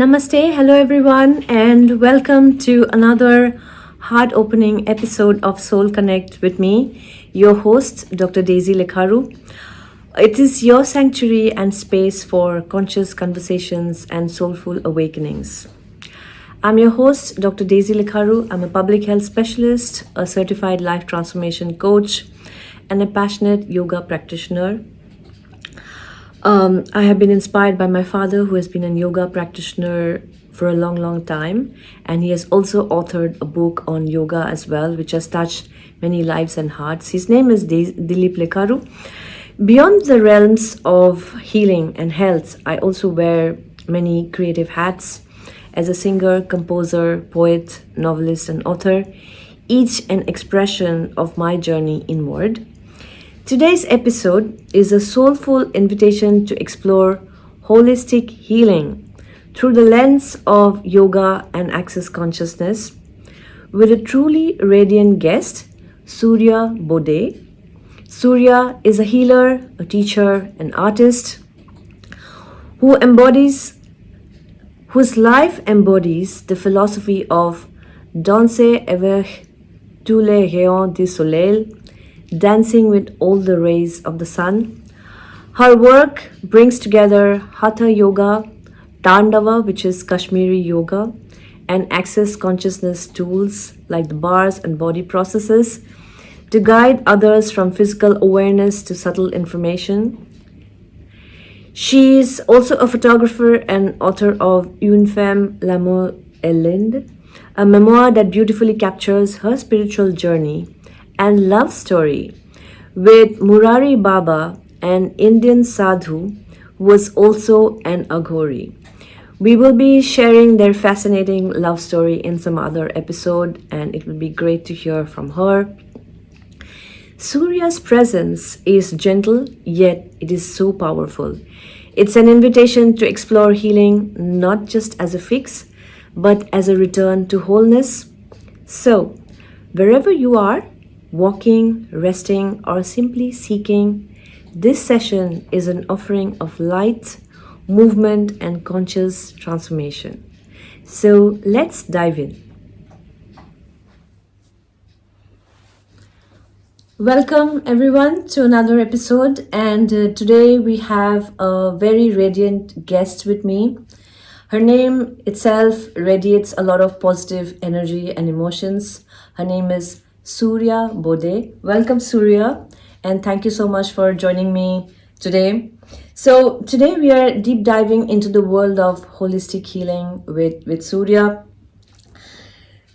Namaste, hello everyone, and welcome to another heart opening episode of Soul Connect with me, your host, Dr. Daisy Lekharu. It is your sanctuary and space for conscious conversations and soulful awakenings. I'm your host, Dr. Daisy Lekharu. I'm a public health specialist, a certified life transformation coach, and a passionate yoga practitioner. I have been inspired by my father, who has been a yoga practitioner for a long time, and he has also authored a book on yoga as well, which has touched many lives and hearts. His name is Dilip Lekharu. Beyond the realms of healing and health, I also wear many creative hats as a singer, composer, poet, novelist, and author, each an expression of my journey inward. Today's episode is a soulful invitation to explore holistic healing through the lens of yoga and access consciousness with a truly radiant guest, Surya Baudet. Surya is a healer, a teacher, an artist whose life embodies the philosophy of danser avec tous les rayons du soleil, dancing with all the rays of the sun. Her work brings together Hatha Yoga, Tandava, which is Kashmiri yoga, and access consciousness tools like the bars and body processes to guide others from physical awareness to subtle information. She is also a photographer and author of Une femme, l'amour et l'Inde, a memoir that beautifully captures her spiritual journey and love story with Murari Baba, an Indian sadhu who was also an Aghori. We will be sharing their fascinating love story in some other episode, and it will be great to hear from her. Surya's presence is gentle, yet it is so powerful. It's an invitation to explore healing not just as a fix, but as a return to wholeness. So, wherever you are, walking, resting, or simply seeking, this session is an offering of light, movement, and conscious transformation. So let's dive in. Welcome everyone to another episode, and today we have a very radiant guest with me. Her name itself radiates a lot of positive energy and emotions. Her name is Surya Baudet. Welcome, Surya, and thank you so much for joining me today. So today we are deep diving into the world of holistic healing with Surya.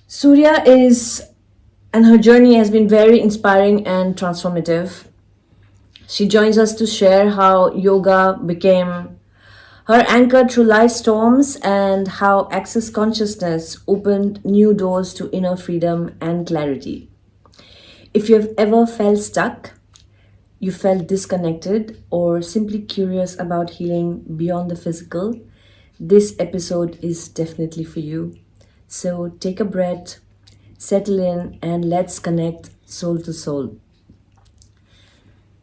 Surya and her journey has been very inspiring and transformative. She joins us to share how yoga became her anchor through life storms and how access consciousness opened new doors to inner freedom and clarity. If you have ever felt stuck, you felt disconnected, or simply curious about healing beyond the physical, this episode is definitely for you. So take a breath, settle in, and let's connect soul to soul.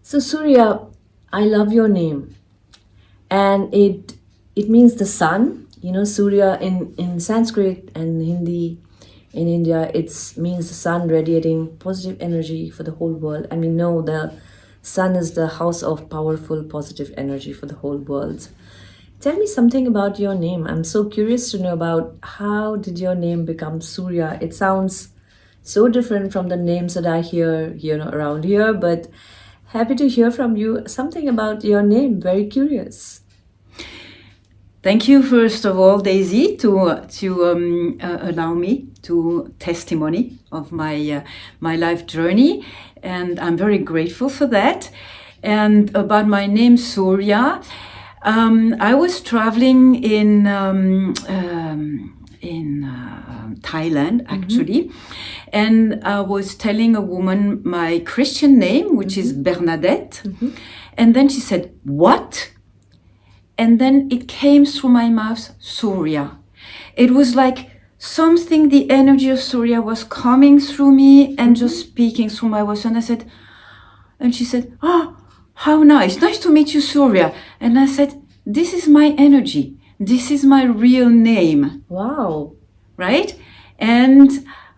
So Surya, I love your name, and it means the sun. You know, Surya in Sanskrit and Hindi in India, it means the sun radiating positive energy for the whole world. And we know the sun is the house of powerful positive energy for the whole world. Tell me something about your name. I'm so curious to know about how did your name become Surya. It sounds so different from the names that I hear, around here, but happy to hear from you something about your name. Very curious. Thank you, first of all, Daisy, to allow me to testimony of my life journey, and I'm very grateful for that. And about my name, Surya, I was traveling in Thailand, actually, and I was telling a woman my Christian name, which is Bernadette, and then she said, "What?" And then it came through my mouth, Surya. It was like something, the energy of Surya was coming through me and just speaking through my voice. And she said, "Oh, how nice to meet you, Surya." And I said, "This is my energy. this is my real name, Wow. right? And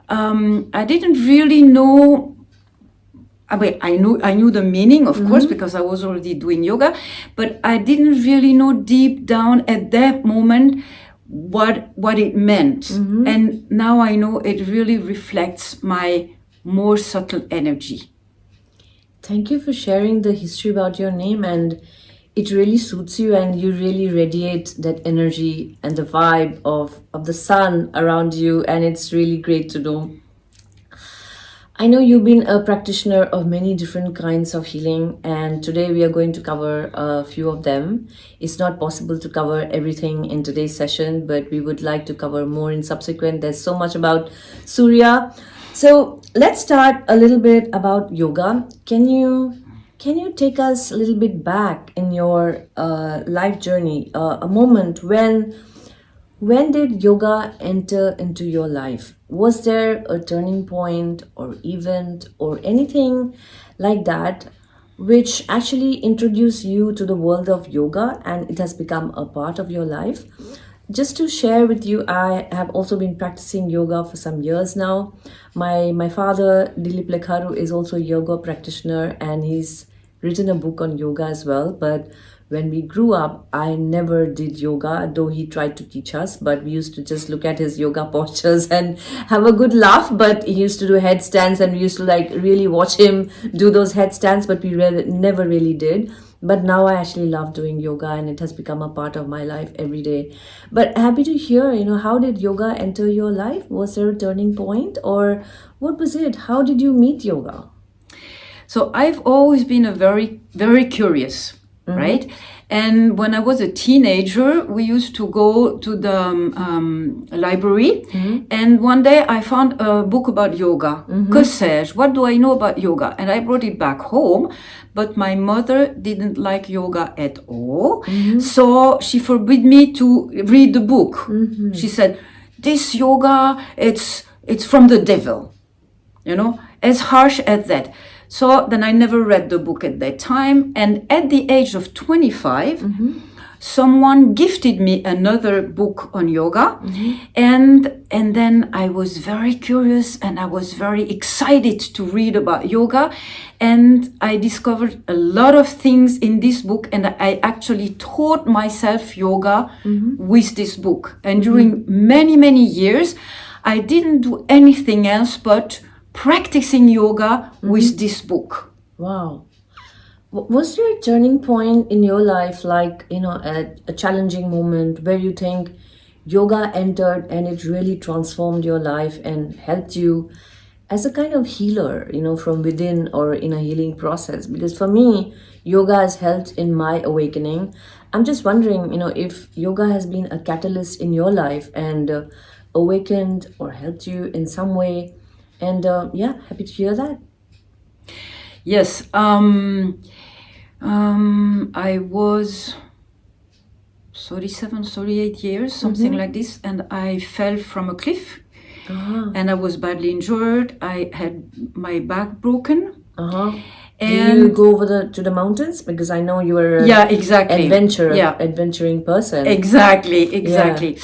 I didn't really know. I mean, I knew the meaning, of course, because I was already doing yoga, but I didn't really know deep down at that moment what it meant. And now I know it really reflects my more subtle energy. Thank you for sharing the history about your name, and it really suits you, and you really radiate that energy and the vibe of the sun around you, and it's really great to know. I know you've been a practitioner of many different kinds of healing, and today we are going to cover a few of them. It's not possible to cover everything in today's session, but we would like to cover more in subsequent. There's so much about Surya. So let's start a little bit about yoga. Can you take us a little bit back in your life journey, a moment when did yoga enter into your life? Was there a turning point or event or anything like that which actually introduced you to the world of yoga and it has become a part of your life? Just to share with you, I have also been practicing yoga for some years now. My father, Lekharu, is also a yoga practitioner, and he's written a book on yoga as well. But when we grew up, I never did yoga, though he tried to teach us, but we used to just look at his yoga postures and have a good laugh. But he used to do headstands, and we used to like really watch him do those headstands, but we never really did. But now I actually love doing yoga, and it has become a part of my life every day. But happy to hear, how did yoga enter your life? Was there a turning point, or what was it? How did you meet yoga? So I've always been a very, very curious, right? And when I was a teenager, we used to go to the library. And one day I found a book about yoga. Que sais-je? What do I know about yoga? And I brought it back home. But my mother didn't like yoga at all. So she forbid me to read the book. She said, this yoga, it's from the devil. As harsh as that. So then I never read the book at that time. And at the age of 25, someone gifted me another book on yoga. And then I was very curious and I was very excited to read about yoga. And I discovered a lot of things in this book. And I actually taught myself yoga with this book. And during many, many years, I didn't do anything else but practicing yoga with this book. Wow. Was there a turning point in your life, like, a challenging moment where you think yoga entered and it really transformed your life and helped you as a kind of healer, from within or in a healing process? Because for me, yoga has helped in my awakening. I'm just wondering, if yoga has been a catalyst in your life and awakened or helped you in some way. And happy to hear that. Yes, I was 37, 38 years, something like this, and I fell from a cliff, and I was badly injured. I had my back broken. And did you go over to the mountains? Because I know you were adventuring person. Exactly. Yeah.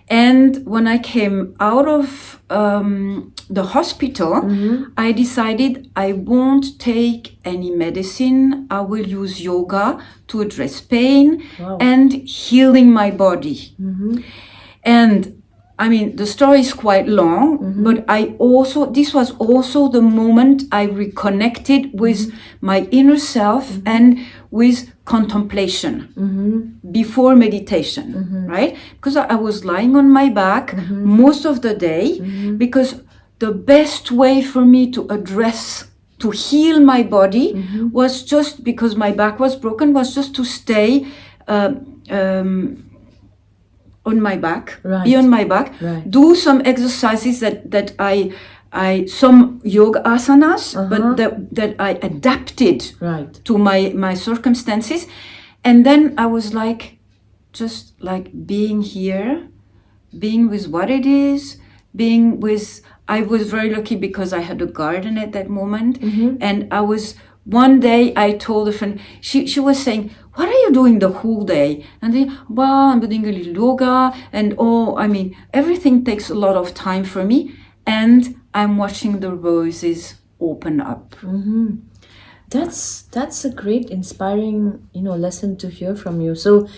And when I came out of the hospital, I decided I won't take any medicine. I will use yoga to address pain and healing my body. And I mean, the story is quite long, but this was also the moment I reconnected with my inner self and with contemplation before meditation, right? Because I was lying on my back most of the day, because the best way for me to heal my body was just, because my back was broken, was just to stay on my back, be on my back, do some exercises that I some yoga asanas, but that I adapted to my circumstances. And then I was just being here, being with what it is, I was very lucky because I had a garden at that moment. And one day I told a friend, she was saying, what are you doing the whole day? And they, well, I'm doing a little yoga, and everything takes a lot of time for me, and I'm watching the roses open up. That's a great, inspiring, lesson to hear from you. So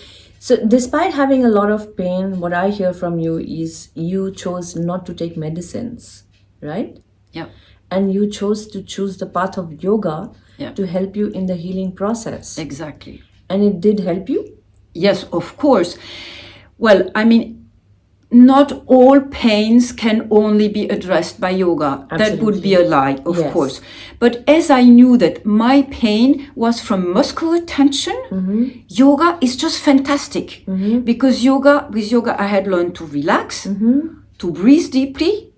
despite having a lot of pain, what I hear from you is you chose not to take medicines, right? Yeah. And you chose to choose the path of yoga to help you in the healing process. Exactly. And it did help you? Yes, of course. Well, not all pains can only be addressed by yoga. Absolutely. That would be a lie, of Yes. course. But as I knew that my pain was from muscular tension, yoga is just fantastic. Because with yoga, I had learned to relax, to breathe deeply,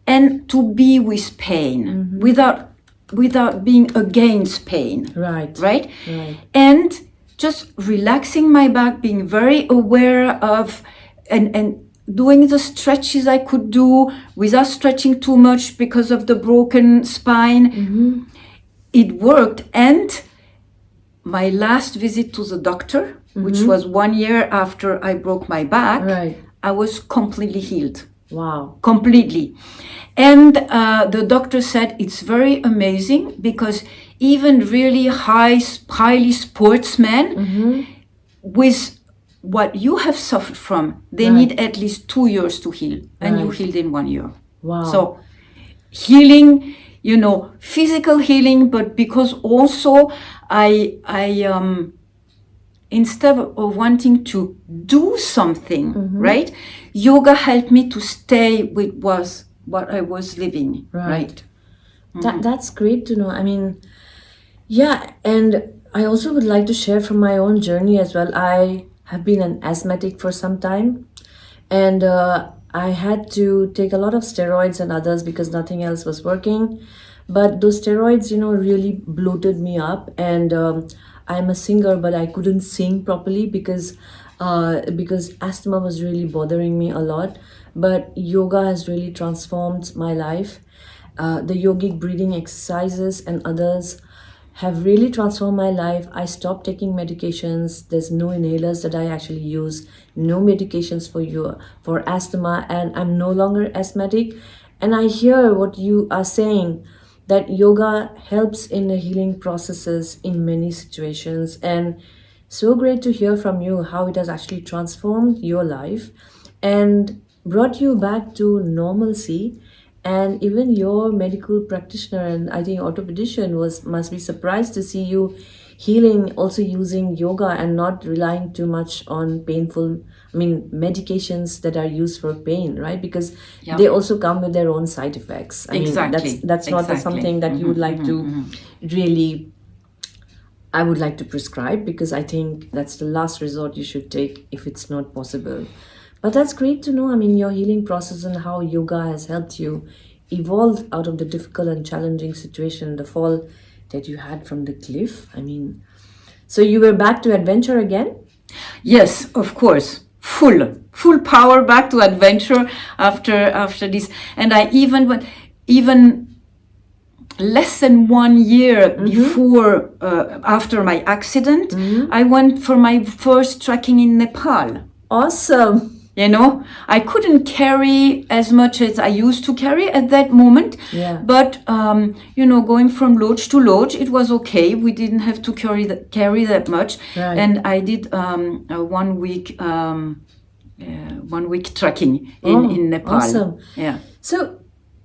and to be with pain without being against pain. Right? And just relaxing my back, being very aware of and doing the stretches I could do without stretching too much because of the broken spine. It worked. And my last visit to the doctor, which was 1 year after I broke my back, I was completely healed. Wow. Completely. And the doctor said it's very amazing because even really highly sportsmen with what you have suffered from, they need at least 2 years to heal, and you healed in 1 year. Wow. So healing, physical healing, but because also I instead of wanting to do something, right, yoga helped me to stay with what I was living. Right. That's great to know. And I also would like to share from my own journey as well. I have been an asthmatic for some time, and I had to take a lot of steroids and others because nothing else was working. But those steroids, really bloated me up, and I'm a singer, but I couldn't sing properly because asthma was really bothering me a lot. But yoga has really transformed my life. The yogic breathing exercises and others have really transformed my life. I stopped taking medications. There's no inhalers that I actually use, no medications for asthma, and I'm no longer asthmatic. And I hear what you are saying, that yoga helps in the healing processes in many situations. And so great to hear from you how it has actually transformed your life and brought you back to normalcy. And even your medical practitioner and I think orthopedician must be surprised to see you healing also using yoga and not relying too much on medications that are used for pain, right? Because they also come with their own side effects. That's not something that you would like to really, I would like to prescribe, because I think that's the last resort you should take if it's not possible. But that's great to know, your healing process and how yoga has helped you evolve out of the difficult and challenging situation, the fall that you had from the cliff. So you were back to adventure again? Yes, of course. Full power back to adventure after this. And I even went, less than 1 year before, after my accident, I went for my first trekking in Nepal. Awesome. I couldn't carry as much as I used to carry at that moment. Yeah. But, going from lodge to lodge, it was okay. We didn't have to carry that much. Right. And I did a 1 week trekking in Nepal. Awesome. Yeah. So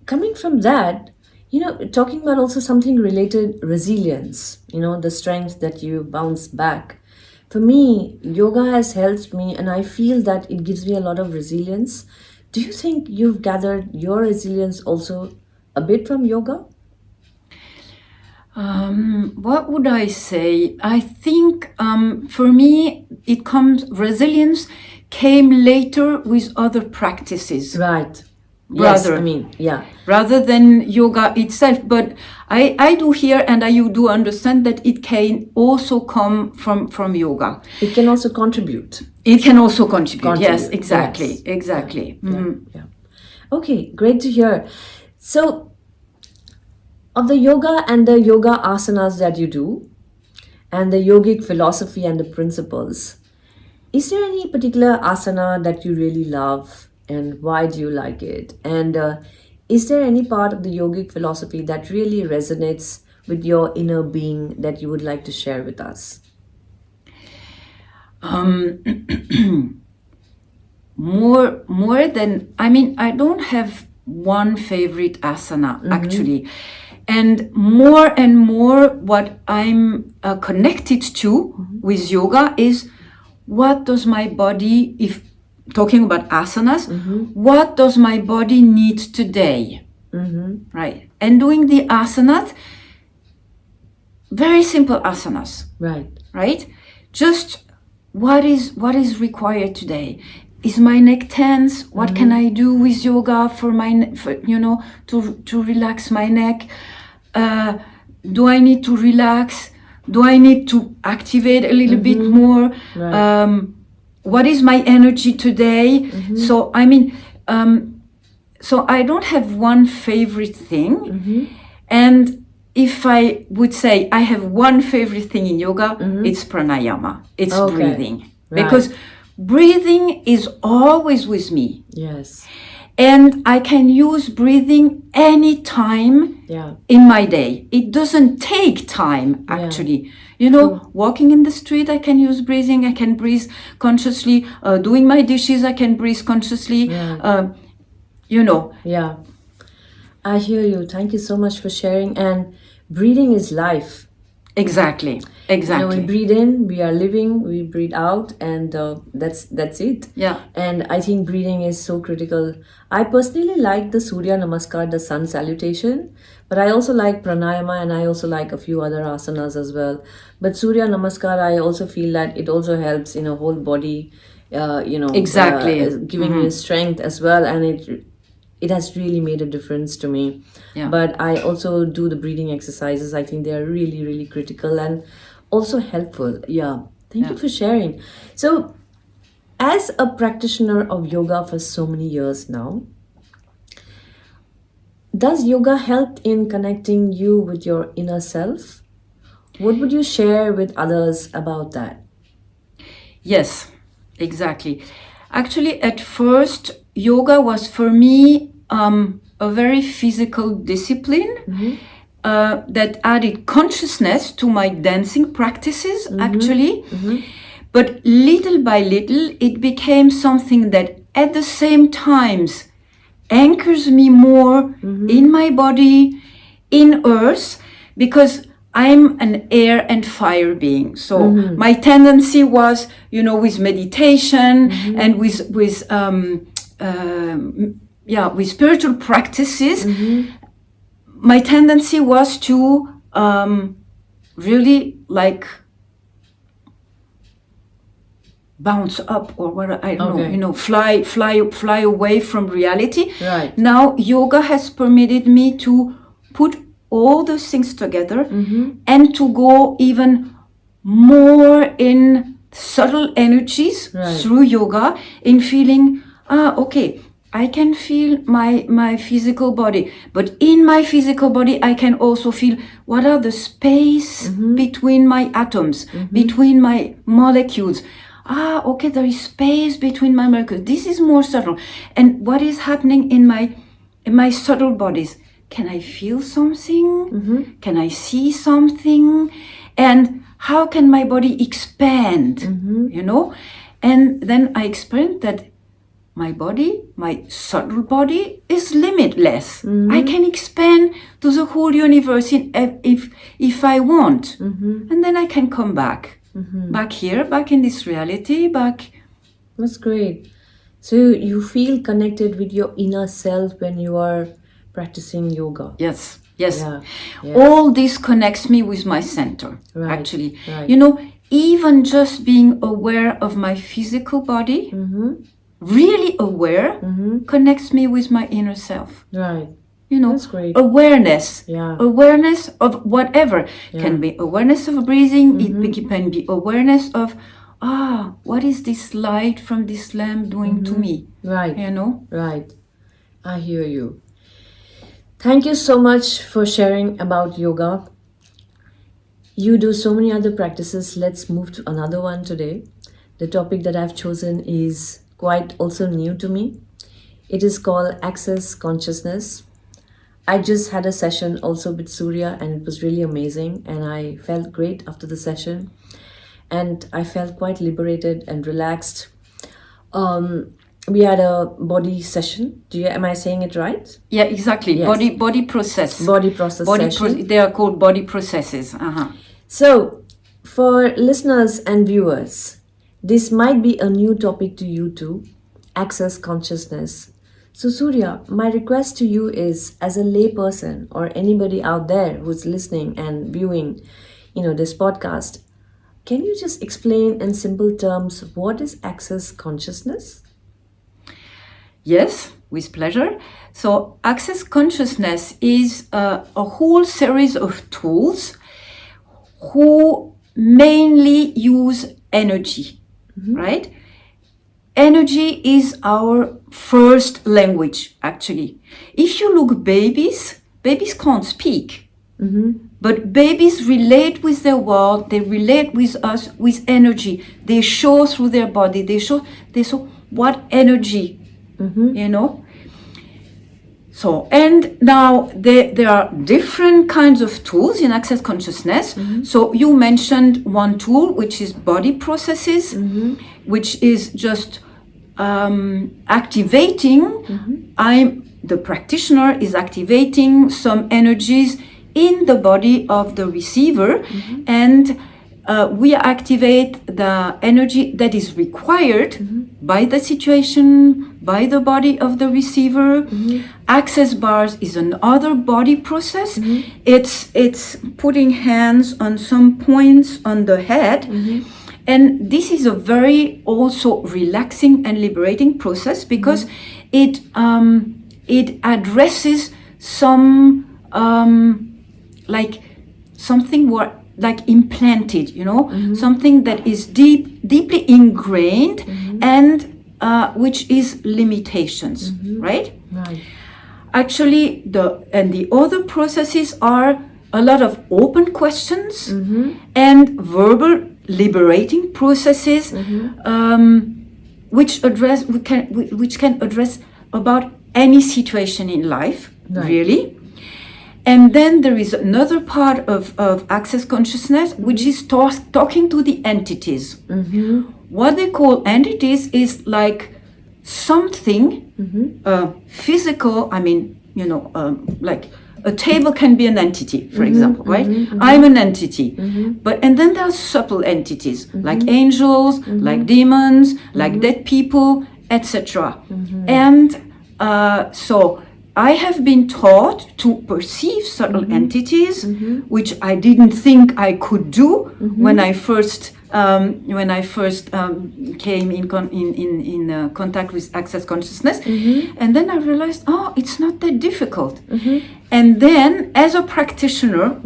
coming from that, talking about also something related, resilience, the strength that you bounce back. For me, yoga has helped me, and I feel that it gives me a lot of resilience. Do you think you've gathered your resilience also a bit from yoga? What would I say? I think for me, resilience came later with other practices. Right. Rather, yes, rather than yoga itself. But I do hear and I do understand that it can also come from yoga. It can also contribute. It can also contribute. Yes, exactly. Yes. Exactly. Yeah. Okay, great to hear. So, of the yoga and the yoga asanas that you do, and the yogic philosophy and the principles. Is there any particular asana that you really love, and why do you like it? And is there any part of the yogic philosophy that really resonates with your inner being that you would like to share with us? More than, I mean, I don't have one favorite asana actually, and more what I'm connected to with yoga is, what does my body, if talking about asanas, what does my body need today, right? And doing the asanas, very simple asanas, right? Just what is required today. Is my neck tense? What can I do with yoga for to relax my neck? Do I need to relax? Do I need to activate a little bit more? What is my energy today? So I mean, so I don't have one favorite thing. And if I would say I have one favorite thing in yoga, it's pranayama. It's breathing. Because breathing is always with me. Yes. And I can use breathing anytime in my day. It doesn't take time, actually. You know, walking in the street, I can use breathing. I can breathe consciously. Doing my dishes, I can breathe consciously. You know. Yeah. I hear you. Thank you so much for sharing. And breathing is life. Exactly. You know, we breathe in, we are living, we breathe out, and that's it. Yeah. And I think breathing is so critical. I personally like the Surya Namaskar, the sun salutation, but I also like pranayama, and I also like a few other asanas as well. But Surya Namaskar, I also feel that it also helps in a whole body, giving me strength as well, and it has really made a difference to me. But I also do the breathing exercises. I think they are really, really critical and also helpful. Thank you for sharing. So, as a practitioner of yoga for so many years now, does yoga help in connecting you with your inner self? What would you share with others about that? Yes, exactly. Actually, at first, yoga was for me a very physical discipline that added consciousness to my dancing practices, actually. But little by little, it became something that at the same times anchors me more in my body, in earth, because I'm an air and fire being. So my tendency was, you know, with meditation and with spiritual practices, my tendency was to really like bounce up, or what, I don't know, you know, fly away from reality. Right. Now yoga has permitted me to put all those things together and to go even more in subtle energies through yoga, in feeling, okay, I can feel my physical body, but in my physical body I can also feel what are the space between my atoms, between my molecules. Okay, there is space between my molecules. This is more subtle. And what is happening in my subtle bodies? Can I feel something? Can I see something? And how can my body expand? You know? And then I experienced that my body, my subtle body, is limitless. I can expand to the whole universe if I want. And then I can come back. Back here, back in this reality, back. That's great. So you feel connected with your inner self when you are practicing yoga. Yes. All this connects me with my center, actually. You know, even just being aware of my physical body, really aware, connects me with my inner self. Right. You know, that's great. Awareness of whatever. Can be awareness of breathing. It can be awareness of, what is this light from this lamp doing to me? Right. You know? Right. I hear you. Thank you so much for sharing about yoga. You do so many other practices. Let's move to another one today. The topic that I've chosen is quite also new to me. It is called Access Consciousness. I just had a session also with Surya, and it was really amazing, and I felt great after the session, and I felt quite liberated and relaxed. We had a body session. Am I saying it right? Yeah, exactly. Yes. Body process. Body process session. They are called body processes. So, for listeners and viewers, this might be a new topic to you too, access consciousness. So Surya, my request to you is, as a layperson or anybody out there who's listening and viewing, this podcast, can you just explain in simple terms what is access consciousness? Yes, with pleasure. So access consciousness is a whole series of tools who mainly use energy, right? Energy is our first language, actually. If you look babies can't speak. But babies relate with their world, they relate with us with energy. They show through their body, they show what energy, So, and now there are different kinds of tools in access consciousness. So you mentioned one tool, which is body processes, which is just activating. The practitioner is activating some energies in the body of the receiver, and we activate the energy that is required by the situation, by the body of the receiver. Access bars is another body process. It's putting hands on some points on the head. And this is a very also relaxing and liberating process because it addresses some like something like implanted, something that is deeply ingrained and which is limitations, right? Right. Actually, the other processes are a lot of open questions and verbal liberating processes, which can address about any situation in life, really. And then there is another part of access consciousness, which is talking to the entities. What they call entities is like something physical. I mean, like a table can be an entity, for example, right? I'm an entity. And then there are subtle entities, like angels, like demons, like dead people, etc. And so I have been taught to perceive subtle entities, which I didn't think I could do when I first came in contact with access consciousness. And then I realized, it's not that difficult. And then, as a practitioner,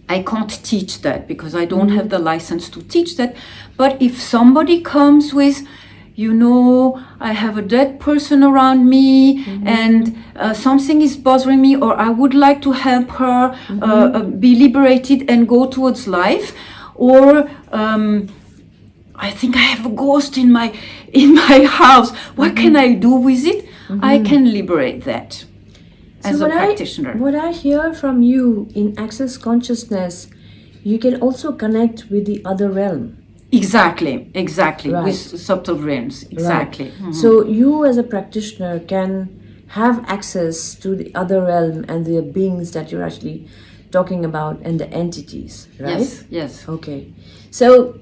I can't teach that because I don't have the license to teach that. But if somebody comes with, I have a dead person around me and something is bothering me, or I would like to help her be liberated and go towards life, or I think I have a ghost in my house. What can I do with it? I can liberate that as a practitioner. What I hear from you in access consciousness, you can also connect with the other realm. Exactly, Right. with subtle realms, exactly. Right. So you as a practitioner can have access to the other realm and the beings that you're actually talking about and the entities, right? Yes. Okay. So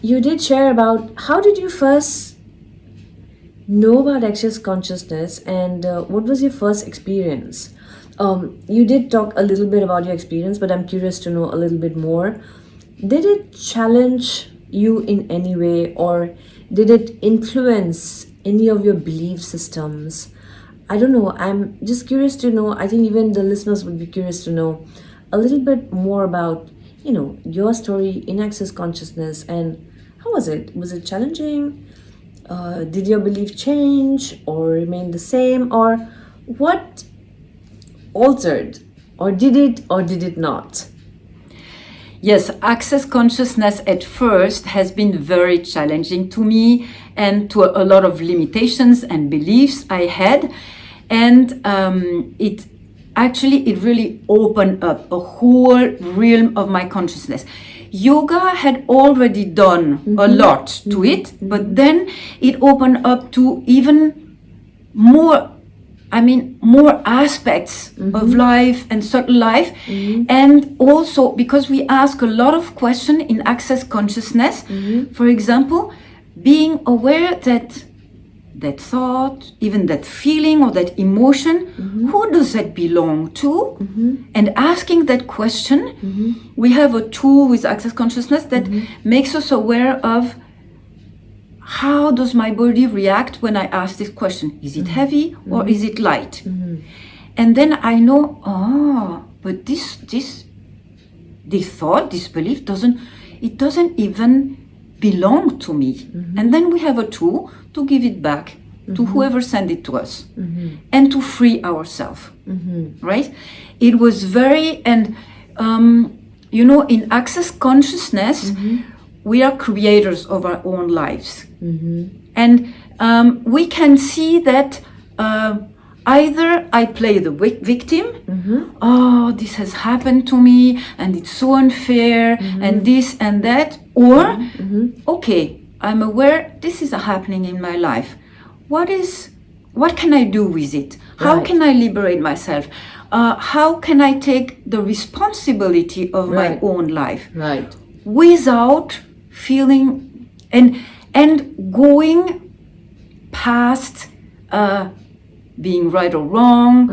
you did share about how did you first know about access consciousness and what was your first experience? You did talk a little bit about your experience, but I'm curious to know a little bit more. Did it challenge you in any way, or did it influence any of your belief systems? I don't know. I'm just curious to know. I think even the listeners would be curious to know a little bit more about, your story in access consciousness and how was it? Was it challenging? Did your belief change or remain the same, or what altered, or did it not? Yes, access consciousness at first has been very challenging to me and to a lot of limitations and beliefs I had. And it really opened up a whole realm of my consciousness. Yoga had already done a lot to it, but then it opened up to even more aspects of life and subtle life. And also because we ask a lot of questions in access consciousness, for example, being aware that thought, even that feeling or that emotion, who does that belong to? And asking that question, we have a tool with access consciousness that makes us aware of how does my body react when I ask this question? Is it heavy or is it light? And then I know, but this thought, this belief doesn't even belong to me. And then we have a tool to give it back to whoever sent it to us and to free ourselves, right? It was very, and in access consciousness, we are creators of our own lives. And we can see that either I play the victim, oh, this has happened to me and it's so unfair and this and that, or okay, I'm aware this is happening in my life. What can I do with it? How can I liberate myself? How can I take the responsibility of my own life without feeling and going past being right or wrong,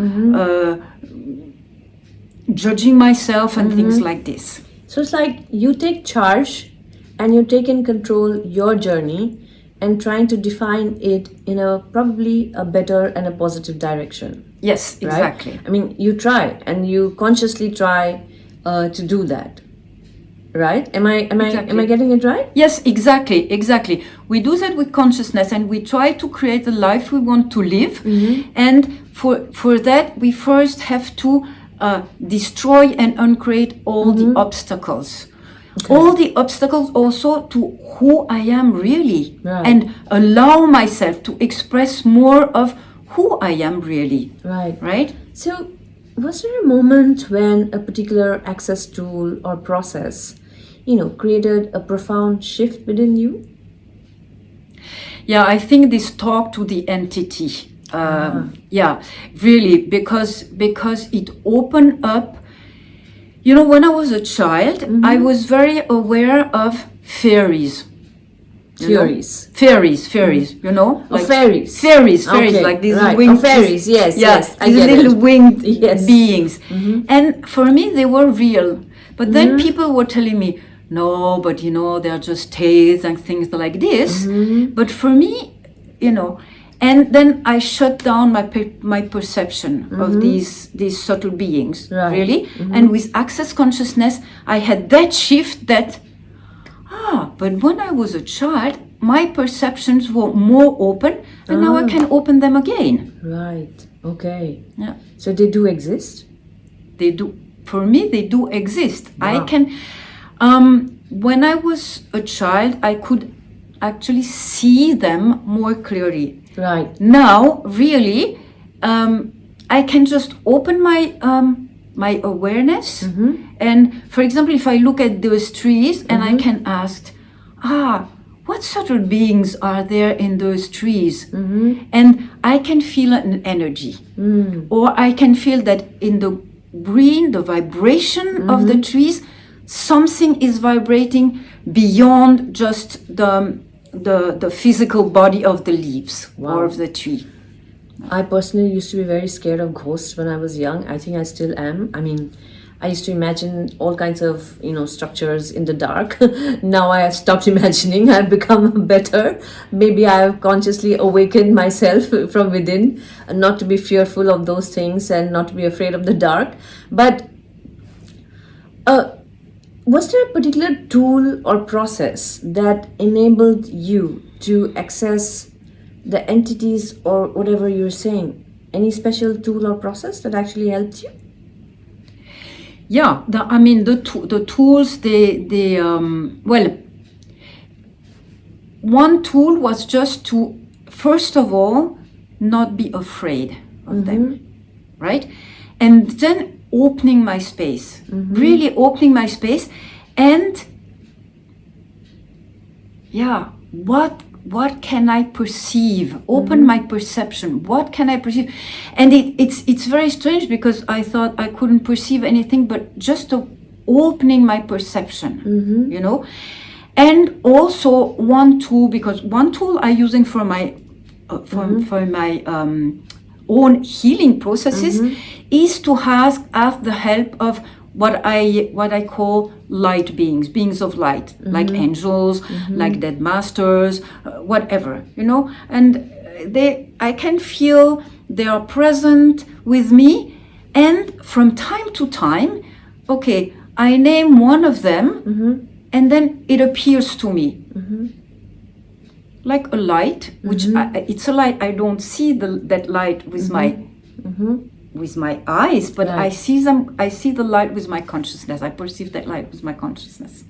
judging myself and things like this. So it's like you take charge and you take in control your journey and trying to define it in probably a better and a positive direction. Yes, exactly. Right? I mean, you try and you consciously try to do that. Right? Am I getting it right? Yes, exactly. We do that with consciousness and we try to create the life we want to live. And for that, we first have to destroy and uncreate all the obstacles. Okay. All the obstacles also to who I am really. And allow myself to express more of who I am really. Right? So, was there a moment when a particular access tool or process created a profound shift within you? Yeah, I think this talk to the entity. Yeah, really, because it opened up. When I was a child, I was very aware of fairies. Fairies, like fairies, okay, like these winged fairies. Yes, these little winged beings. And for me, they were real. But then people were telling me, no, but they're just tales and things like this. But for me, and then I shut down my perception of these subtle beings, really. And with access consciousness, I had that shift that, but when I was a child, my perceptions were more open, and now I can open them again. Right, okay. Yeah. So they do exist? They do. For me, they do exist. Wow. I can, when I was a child, I could actually see them more clearly. Right. Now, really, I can just open my awareness. And for example, if I look at those trees and I can ask, what subtle beings are there in those trees? And I can feel an energy. Or I can feel that in the green, the vibration of the trees, something is vibrating beyond just the physical body of the leaves or of the tree. I personally used to be very scared of ghosts when I was young. I think I still am. I mean, I used to imagine all kinds of, structures in the dark. Now I have stopped imagining. I've become better. Maybe I have consciously awakened myself from within, not to be fearful of those things and not to be afraid of the dark. But was there a particular tool or process that enabled you to access the entities or whatever you're saying? Any special tool or process that actually helped you? Yeah, the tools, one tool was just to, first of all, not be afraid of them, right? And then opening my space, really opening my space, and what can I perceive? Open my perception. What can I perceive? And it's very strange, because I thought I couldn't perceive anything, but just opening my perception, you know. And also one tool I'm using for my own healing processes is to ask the help of what I call light beings of light, like angels, like dead masters, whatever, you know. And I can feel they are present with me, and from time to time, okay, I name one of them, and then it appears to me like a light, which it's a light. I don't see that light with my eyes, but I see the light with my consciousness. I perceive that light with my consciousness.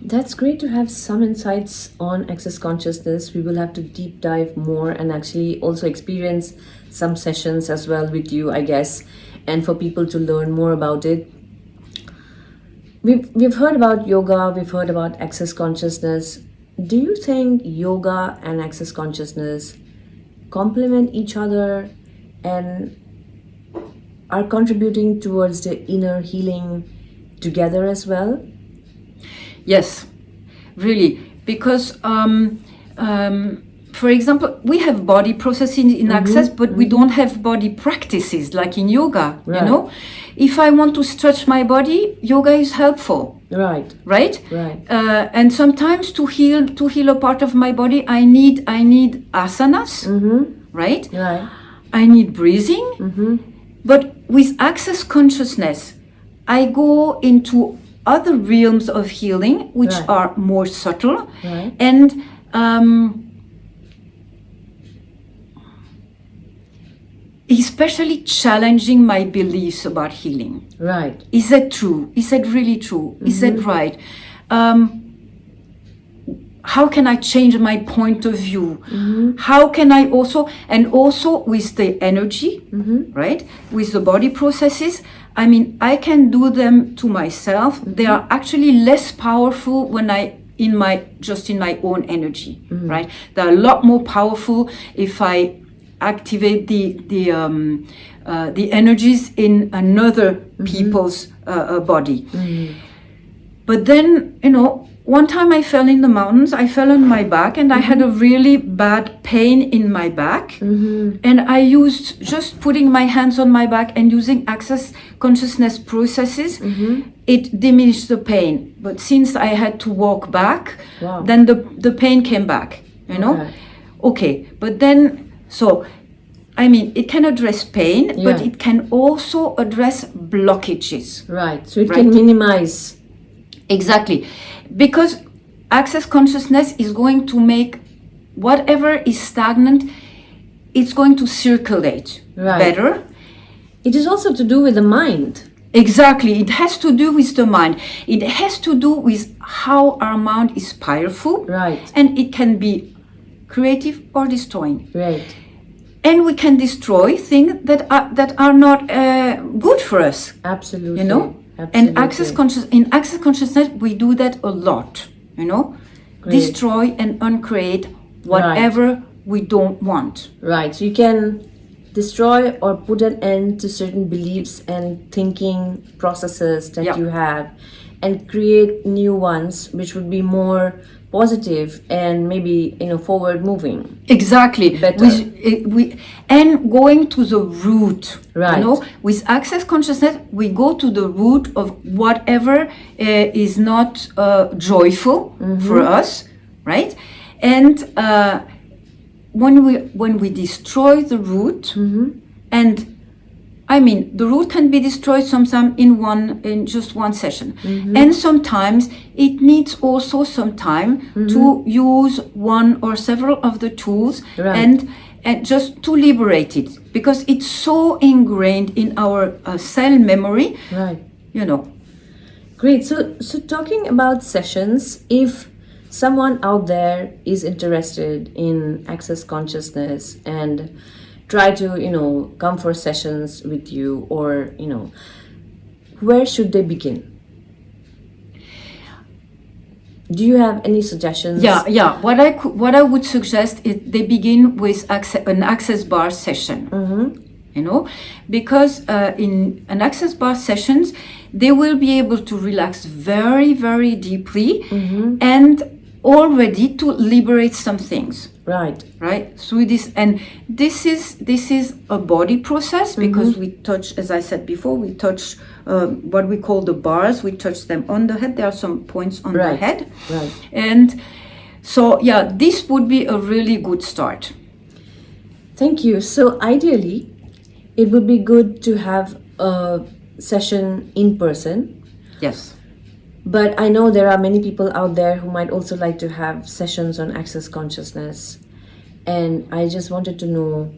That's great to have some insights on access consciousness. We will have to deep dive more and actually also experience some sessions as well with you, I guess, and for people to learn more about it. We've heard about yoga, we've heard about access consciousness. Do you think yoga and access consciousness complement each other and are contributing towards the inner healing together as well? Yes, really, because for example, we have body processing in access, but we don't have body practices like in yoga. Right. You know, if I want to stretch my body, yoga is helpful. Right. And sometimes to heal a part of my body, I need asanas. Right. I need breathing. But with access consciousness, I go into other realms of healing, which are more subtle, and especially challenging my beliefs about healing. Right. Is that true? Is that really true? Is that right? How can I change my point of view? How can I also with the energy, right? With the body processes, I mean, I can do them to myself. They are actually less powerful when in my own energy, right? They're a lot more powerful if I activate the energies in another people's body. But then, you know, one time I fell in the mountains, I fell on my back, and I had a really bad pain in my back. And I used just putting my hands on my back and using access consciousness processes, it diminished the pain. But since I had to walk back, then the pain came back, you know? Okay, but then, so, I mean, it can address pain, but it can also address blockages. Right, so it can minimize. Exactly. Because access consciousness is going to make whatever is stagnant, it's going to circulate better. It is also to do with the mind. Exactly. It has to do with the mind. It has to do with how our mind is powerful. Right. And it can be creative or destroying. Right. And we can destroy things that are not good for us. Absolutely. You know? Absolutely. And in access consciousness, we do that a lot, you know? Great. Destroy and uncreate whatever we don't want. Right. So you can destroy or put an end to certain beliefs and thinking processes that you have, and create new ones which would be more positive and maybe, you know, forward moving. Exactly. Better. And going to the root. Right. You know, with access consciousness, we go to the root of whatever is not joyful for us, right? And when we destroy the root, and I mean, the root can be destroyed sometimes in just one session, and sometimes it needs also some time to use one or several of the tools and just to liberate it, because it's so ingrained in our cell memory. Right. Great. So talking about sessions, if someone out there is interested in access consciousness and try to, come for sessions with you, or, where should they begin? Do you have any suggestions? Yeah. What I would suggest is they begin with an access bar session. Because in an access bar sessions, they will be able to relax very, very deeply and already to liberate some things. Right. Through this, and this is a body process, because we touch, as I said before, we touch what we call the bars. We touch them on the head. There are some points on the head. Right. And so, this would be a really good start. Thank you. So ideally, it would be good to have a session in person. Yes. But I know there are many people out there who might also like to have sessions on access consciousness. And I just wanted to know,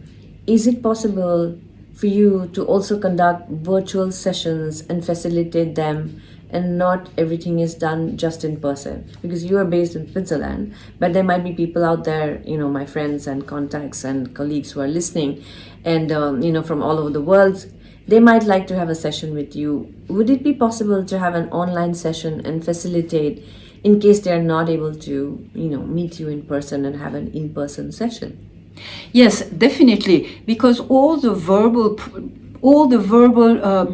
is it possible for you to also conduct virtual sessions and facilitate them, and not everything is done just in person? Because you are based in Switzerland, but there might be people out there, my friends and contacts and colleagues who are listening, and from all over the world. They might like to have a session with you. Would it be possible to have an online session and facilitate, in case they are not able to, meet you in person, and have an in-person session? Yes, definitely, because all the verbal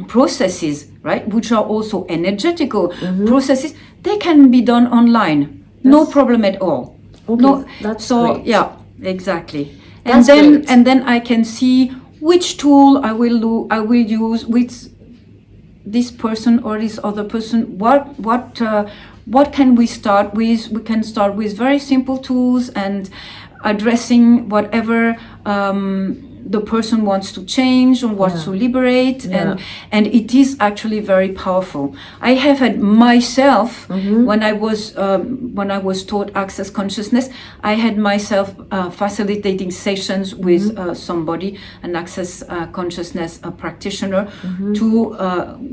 processes, right, which are also energetical processes, they can be done online. No problem at all. Okay, that's great. Yeah, exactly. That's great. And then I can see which tool I will use with this person or this other person. What can we start with? We can start with very simple tools and addressing whatever the person wants to change or wants to liberate, and it is actually very powerful. I have had myself when I was taught access consciousness, I had myself facilitating sessions with somebody, an access consciousness practitioner, to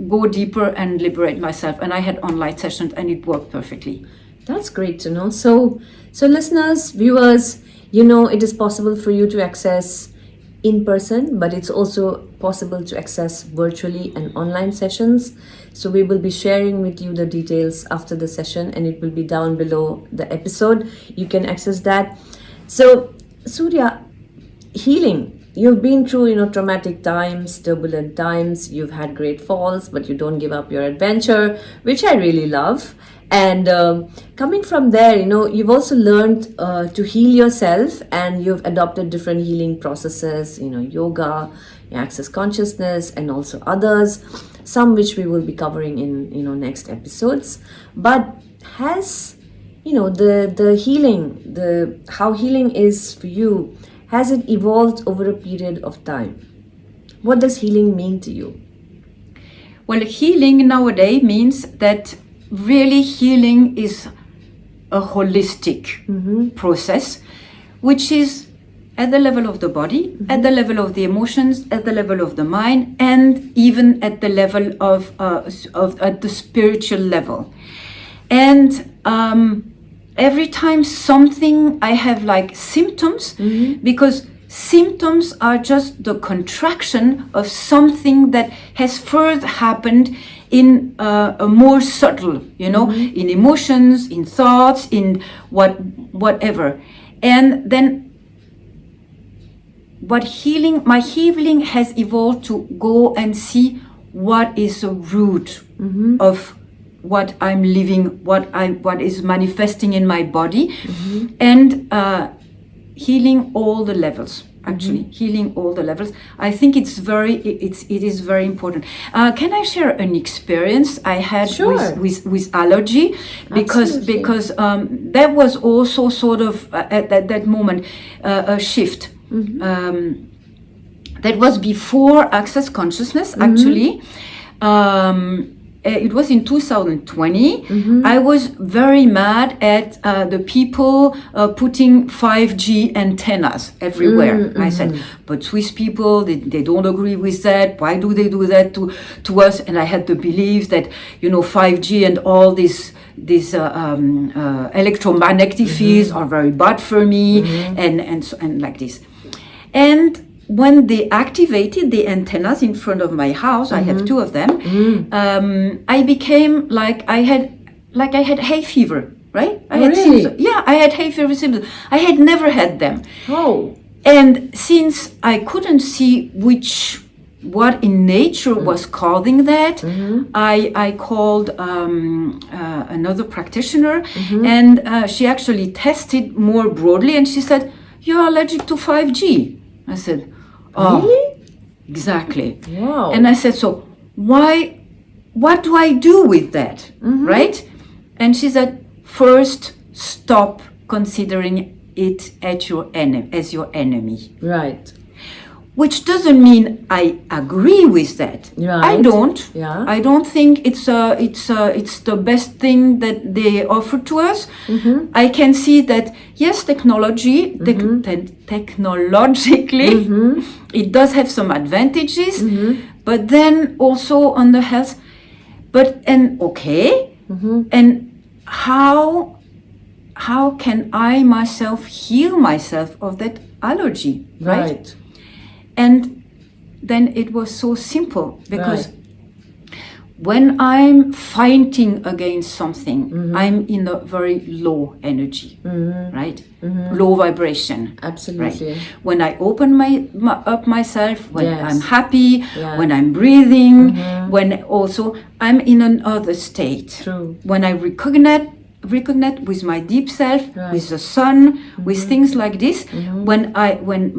go deeper and liberate myself, and I had online sessions and it worked perfectly. That's great to know. So listeners, viewers, it is possible for you to access in person, but it's also possible to access virtually and online sessions. So we will be sharing with you the details after the session, and it will be down below the episode. You can access that. So Surya, healing. You've been through, traumatic times, turbulent times. You've had great falls, but you don't give up your adventure, which I really love. And coming from there, you've also learned to heal yourself, and you've adopted different healing processes, yoga, access consciousness, and also others, some which we will be covering in, next episodes. But has, the healing, how healing is for you, has it evolved over a period of time? What does healing mean to you? Well, healing nowadays means that really healing is a holistic process, which is at the level of the body, at the level of the emotions, at the level of the mind, and even at the level of at the spiritual level. And every time I have like symptoms, because symptoms are just the contraction of something that has first happened in a more subtle, in emotions, in thoughts, in whatever. And then my healing has evolved to go and see what is the root of what I'm living, what is manifesting in my body, and healing all the levels. Actually, healing all the levels. I think it is very important. Can I share an experience I had with allergy? Because there was also sort of at that moment a shift. That was before access consciousness, actually. it was in 2020. I was very mad at the people putting 5G antennas everywhere. I said, but Swiss people, they don't agree with that. Why do they do that to us? And I had the belief that, 5G and all these electromagnetic fields are very bad for me, and like this. And when they activated the antennas in front of my house, I have 2 of them. I became like I had hay fever, right? I had symptoms. Yeah, I had hay fever symptoms. I had never had them. Oh. And since I couldn't see what in nature was causing that, I called another practitioner, and she actually tested more broadly, and she said, "You're allergic to 5G." I said, "Oh, really? Exactly." Wow. And I said, "So what do I do with that?" Right? And she said, "First, stop considering it as your enemy." Right. Which doesn't mean I agree with that. Right. I don't. Yeah. I don't think it's the best thing that they offer to us. I can see that yes, technologically, it does have some advantages, but then also on the health. And how can I myself heal myself of that allergy, right? And then it was so simple, because when I'm fighting against something, I'm in a very low energy, right? Low vibration. Absolutely. Right? When I open up myself, when Yes. I'm happy, when I'm breathing, when also I'm in another state. True. When I reconnect with my deep self, with the sun, with things like this, when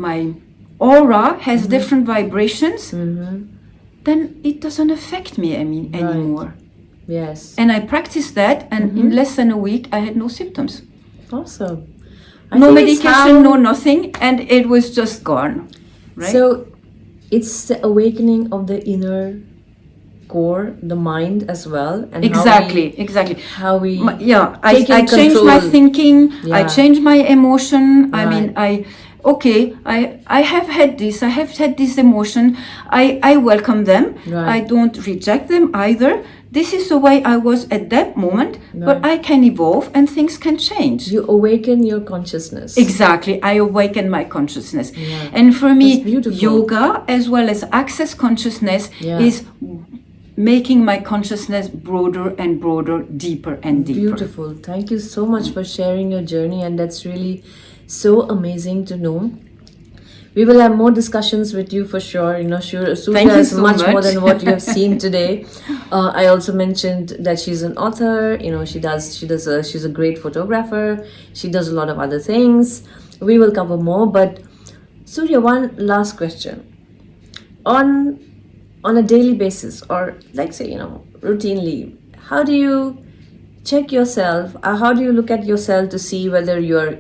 my aura has different vibrations, then it doesn't affect me anymore. Yes. And I practiced that, and in less than a week, I had no symptoms. Awesome. No medication, no nothing, and it was just gone. Right? So it's the awakening of the inner core, the mind as well, and exactly. How we I changed my thinking. I changed my emotion. Right. I mean, I have had this. I have had this emotion. I welcome them. Right. I don't reject them either. This is the way I was at that moment, but I can evolve and things can change. You awaken your consciousness. Exactly. I awaken my consciousness. And for me, beautiful. Yoga as well as access consciousness is making my consciousness broader and broader, deeper and deeper. Beautiful. Thank you so much for sharing your journey, and that's really so amazing to know. We will have more discussions with you for sure. Surya is so much more much. than what you have seen today. I also mentioned that she's an author. She's a great photographer. She does a lot of other things. We will cover more. But Surya, one last question. On a daily basis, or like say, routinely, how do you check yourself? How do you look at yourself to see whether you're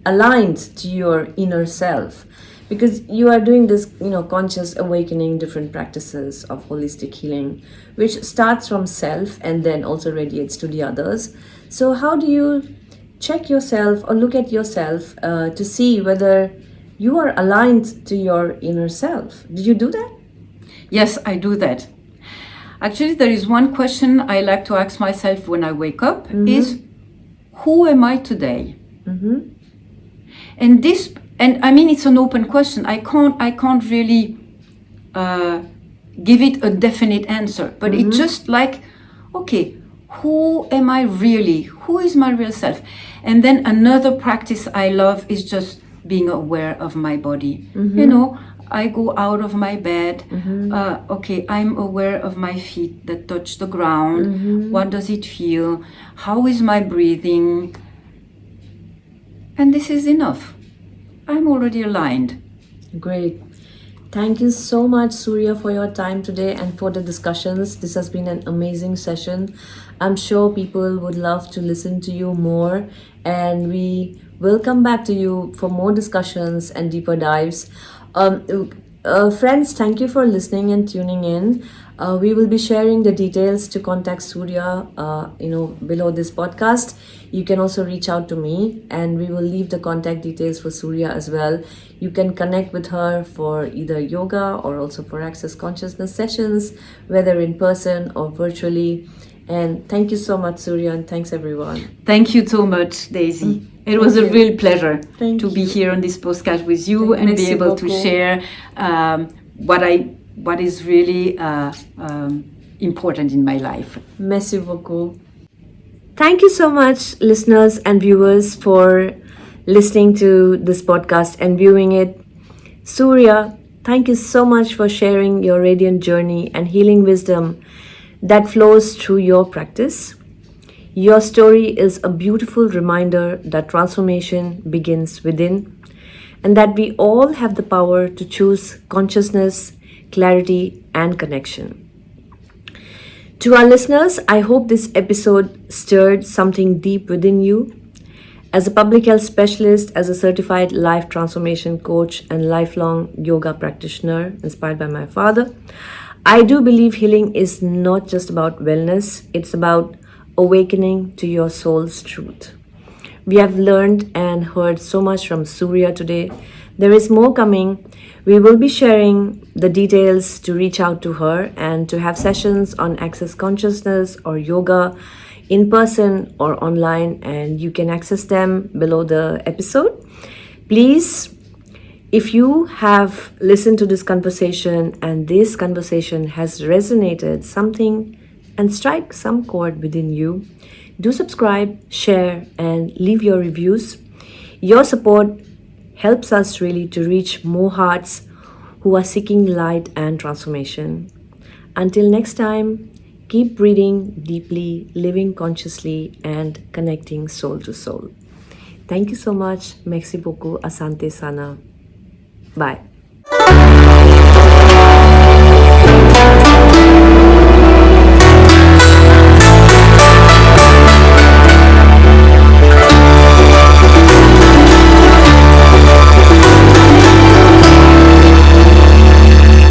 aligned to your inner self? Because you are doing this, conscious awakening, different practices of holistic healing, which starts from self and then also radiates to the others. So how do you check yourself or look at yourself to see whether you are aligned to your inner self? Do you do that? Yes, I do that. Actually, there is one question I like to ask myself when I wake up is, who am I today? And I mean, it's an open question. I can't really give it a definite answer, but it's just like, okay, who am I really? Who is my real self? And then another practice I love is just being aware of my body. I go out of my bed. Okay, I'm aware of my feet that touch the ground. What does it feel? How is my breathing? And this is enough. I'm already aligned. Great. Thank you so much, Surya, for your time today and for the discussions. This has been an amazing session. I'm sure people would love to listen to you more, and we will come back to you for more discussions and deeper dives. Friends, thank you for listening and tuning in. We will be sharing the details to contact Surya, below this podcast. You can also reach out to me, and we will leave the contact details for Surya as well. You can connect with her for either yoga or also for Access Consciousness sessions, whether in person or virtually. And thank you so much, Surya, and thanks everyone. Thank you so much, Daisy. It was a real pleasure to be here on this podcast with you and be able to share what is really important in my life. Merci beaucoup. Thank you so much, listeners and viewers, for listening to this podcast and viewing it. Surya, thank you so much for sharing your radiant journey and healing wisdom that flows through your practice. Your story is a beautiful reminder that transformation begins within and that we all have the power to choose consciousness, clarity, and connection. To our listeners, I hope this episode stirred something deep within you. As a public health specialist, as a certified life transformation coach, and lifelong yoga practitioner inspired by my father, I do believe healing is not just about wellness, it's about awakening to your soul's truth. We have learned and heard so much from Surya today. There is more coming. We will be sharing the details to reach out to her and to have sessions on Access Consciousness or yoga in person or online, and you can access them below the episode. Please, if you have listened to this conversation and this conversation has resonated something and strike some chord within you, do subscribe, share, and leave your reviews. Your support helps us really to reach more hearts who are seeking light and transformation. Until next time, keep breathing deeply, living consciously, and connecting soul to soul. Thank you so much. Merci beaucoup. Asante sana. Bye.